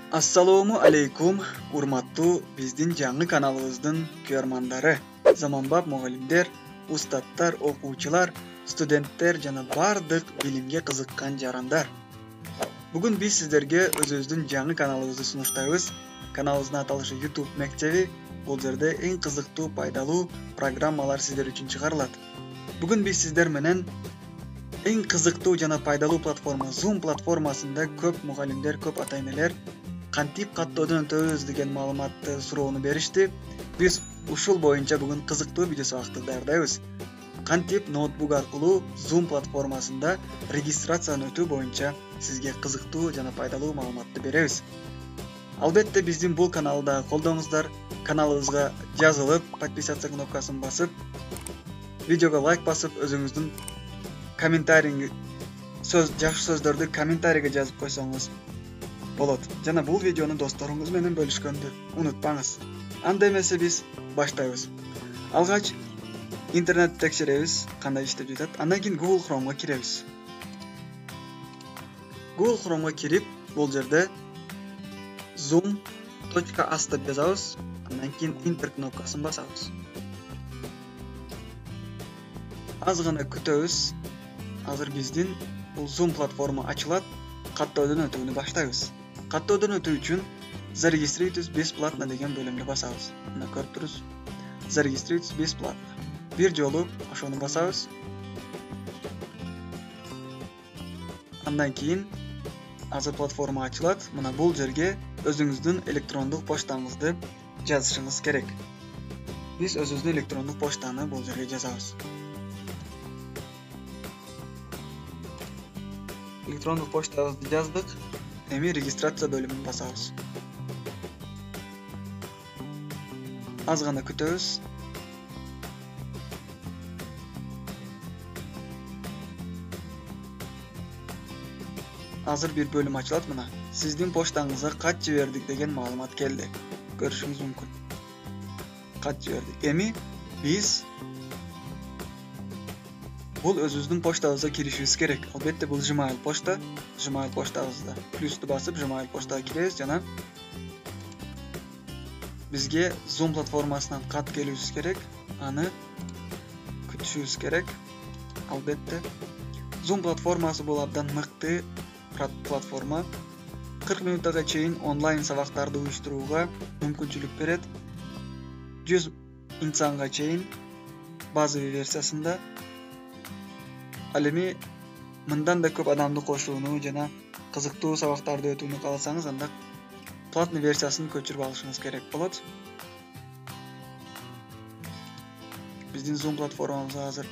Assalomu alaykum, urmattуу биздин жаңы каналыбыздын көрмандары. Заманбап мугалимдер, устаттар, окуучулар, студенттер жана бардык билимге кызыккан жарандар. Бүгүн биз сиздерге өзүбүздүн жаңы каналыбызды сунуштайбыз. Каналыбыздын аталышы YouTube мектеби. Бул жерде эң кызыктуу, пайдалуу программалар сиздер үчүн чыгарылат. Бүгүн биз сиздер менен эң кызыктуу жана пайдалуу платформа Zoom платформасында көп мугалимдер, көп ата-энелер кантип каттоодон өтөбүз деген маалыматты суроону беришти. Биз ушул боюнча бүгүн кызыктуу видео сабакты даярдайбыз. Кантип ноутбук аркылуу Zoom платформасында регистрацияны өтүү боюнча сизге кызыктуу жана пайдалуу маалыматты беребиз. Албетте биздин бул каналды колдоңуздар, каналыбызга жазылып, подписаться кнопкасын басып, видеого лайк басып, өзүңүздүн комментарийиңи, жакшы сөздөрдү комментарийге жазып койсоңуз болот. Жана бул видеону досторуңуз менен бөлүшкөндү унутпаңыз. Анда эмесе биз баштайбыз. Алгач интернетти текшеребиз, кандай иштеп жатат. Андан кийин Google Chrome'га киребиз. Google Chrome'га кирип, бул жерде zoom.as деп жазабыз. Андан кийин Enter кнопкасын басабыз. Аз гана күтөбүз. Азыр биздин бул Zoom платформа ачылат. Каттоодон өтүүнү баштайбыз. Каттоодон өтүү үчүн Зарегистрируйтесь бесплатно деген бөлүмдү басабыз. Мына көрүп турсуз. Зарегистрируйтесь бесплатно. Бир жолу ошону басабыз. Андан кийин азыр платформа ачылат. Мына бул жерге өзүңүздүн электрондук поштаңызды жазышыңыз керек. Биз өзүбүздүн электрондук поштаны бул жерге жазабыз. Электрондук поштабызды жаздык. Эми регистрация бөлүмүн басабыз. Аз гана күтөбүз. Азыр бир бөлүм ачылат мына. Сиздин поштаңызга кат жибердик деген маалымат келди. Көрүшүңүз мүмкүн. Кат жибердик. Эми биз бул өзүбүздүн поштабызга киришибиз керек. Албетте бул Gmail почта. Gmail поштабызда плюсту басып Gmail поштага киребиз жана бизге Zoom платформасынан кат келүүбүз керек. Аны күтүшүбүз керек. Албетте Zoom платформасы бул абдан мыкты платформа. 40 минуттага чейин онлайн сабактарды уюштурууга мүмкүнчүлүк берет. 100 инсанга чейин базовый версиясында. Ал эми мындан да көп адамды кошууну жана кызыктуу сабактарды өтүүнү кааласаңыз, анда платный версиясын көчүрүп алышыңыз керек болот. Биздин Zoom платформабызга азыр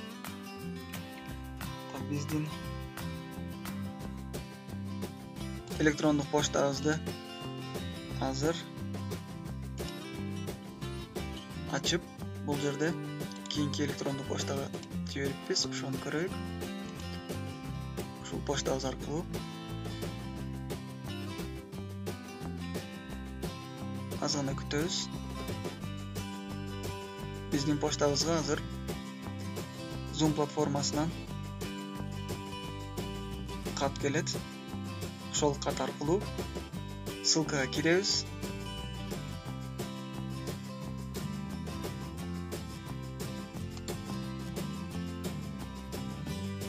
биздин электрондук поштабызды азыр ачып, бул жерде кийинки электрондук поштага жибериппиз. Ошону көрөйүк. Ушул поштабыз аркылуу аз гана күтөбүз. Биздин поштабызга азыр Zoom платформасынан кат келет. Ошол кат аркылуу ссылкага киребиз.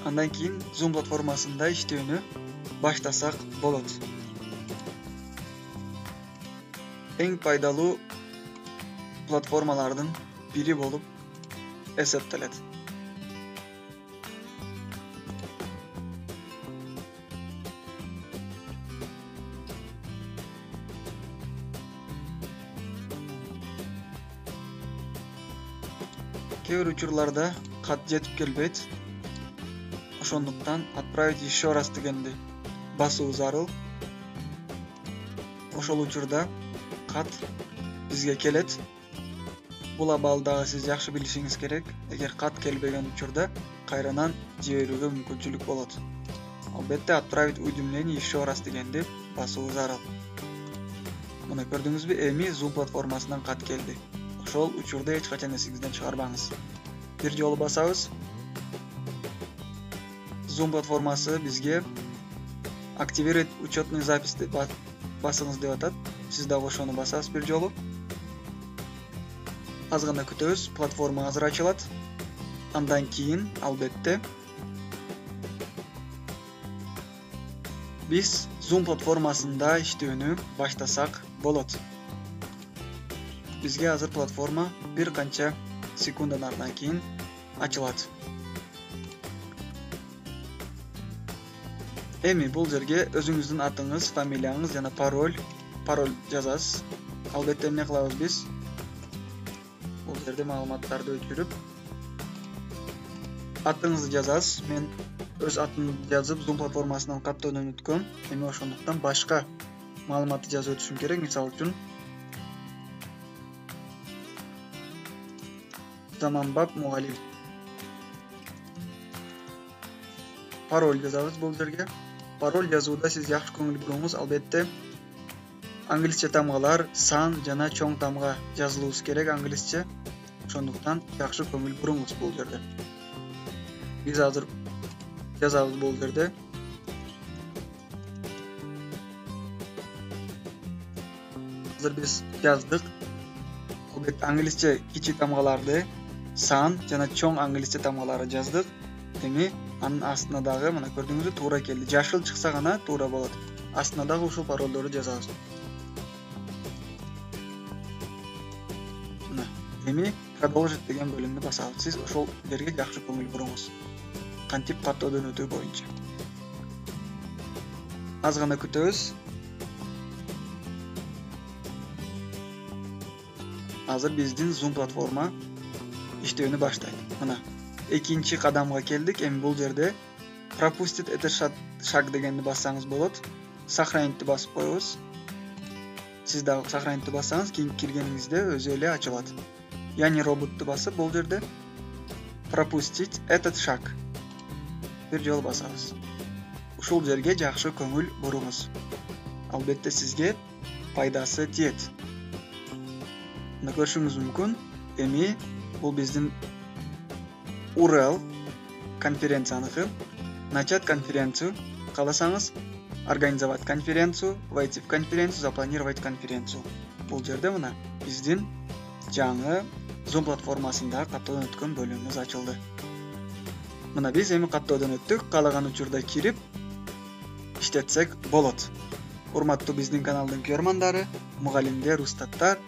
Андан кийин Zoom платформасында иштөөнү баштасак болот. Эң пайдалуу платформалардын бири болуп эсептелет. Кээ бир учурларда кат жетип келбейт. Ошондуктан отправить еще раз дегенди басуу зарыл. Ошол учурда кат бизге келет. Бул абалдагы сиз жакшы билишиңиз керек. Эгер кат келбеген учурда кайранан жиберүүгө мүмкүнчүлүк болот. Албетте отправить уведомление еще раз дегенди басуу зарыл. Мына көрдүңүзбү? Эми Zoom платформасынан кат келди. Ошол учурда эч качан эсиңизден чыгарбаңыз. Бир жолу басабыз. Zoom платформасы бизге активировать учетный запись деп басыңыз деп атат. Сиз дагы ошону басасыз бир жолу. Аз гана күтөбүз, платформа азыр ачылат. Андан кийин албетте биз Zoom платформасында иштөөнү баштасак болот. Бизге азыр платформа бир канча секундалардан кийин ачылат. Эми бул жерге өзүңүздүн атыңыз, фамилияңыз жана пароль жазасыз. Албетте эмне кылабыз биз? Бул жерде маалыматтарды өчүрүп атыңызды жазасыз. Мен өз атымды жазып Zoom платформасынан каттоодон өткөм. Эми ошондуктан башка маалыматты жазып өтүшүм керек. Мисалы үчүн Заманбап мугалим. Пароль жазабыз бул жерге. Пароль жазууда сиз жакшы көңүл буруңуз. Албетте англисче тамгалар сан жана чоң тамга жазылуусу керек англисче. Ошондуктан жакшы көңүл буруңуз бул жерде. Биз азыр жазабыз бул жерде. Азыр биз жаздык. Албетте англисче кичи тамгаларды сан жана чоң англисче тамгалары жаздык. Эми анын астына дагы мына көрдүңүзбү, туура келди. Жашыл чыкса гана туура болот. Астына дагы ушул паролдорду жазабыз. Мына эми продолжить деген бөлүмдү басабыз. Сиз ошол жерге жакшы көңүл буруңуз. Кантип каттоодон өтүү боюнча. Аз гана күтөбүз. Азыр биздин Zoom платформа иштөөнү баштайт. Мына экинчи кадамга келдик. Эми бул жерде пропустить этот шаг дегенди бассаңыз болот. Сохранить басып коебуз. Сиз дагы сохранить бассаңыз, кийин киргениңизде өзү эле ачылат. Яни роботту басып бул жерде пропустить этот шаг бир жол басабыз. Ушул жерге жакшы көңүл буруңуз. Албетте сизге пайдасы тиет. Мына көрүшүңүз мүмкүн. Эми бул биздин URL конференцияныкы. Начать конференцию. Кааласаңыз организовать конференцию, войти в конференцию, запланировать конференцию. Бул жерде мына биздин жаңы Zoom платформасында каттоодон өткөн бөлүмүбүз ачылды. Мына биз эми каттоодон өттүк. Каалаган учурда кирип иштетсек болот. Урматтуу биздин каналдын көрөрмандары, мугалимдер, устаттар,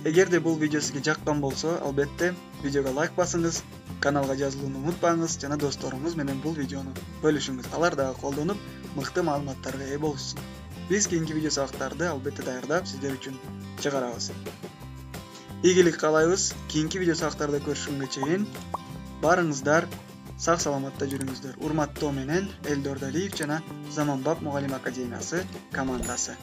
эгерде бул видео сизге жаккан болсо, албетте видеого лайк басыңыз, каналга жазылууну унутпаңыз жана досторуңуз менен бул видеону бөлүшүңүз. Алар дагы колдонуп, мыкты маалыматтарга ээ болушсун. Биз кийинки видео сабактарды албетте даярдап сиздер үчүн чыгарабыз. Ийгилик каалайбыз. Кийинки видео сабактарда көрүшкөнгө чейин барыңыздар сак саламатта жүрүңүздөр. Урматтоо менен Элдор Далиев жана Заманбап мугалим академиясы командасы.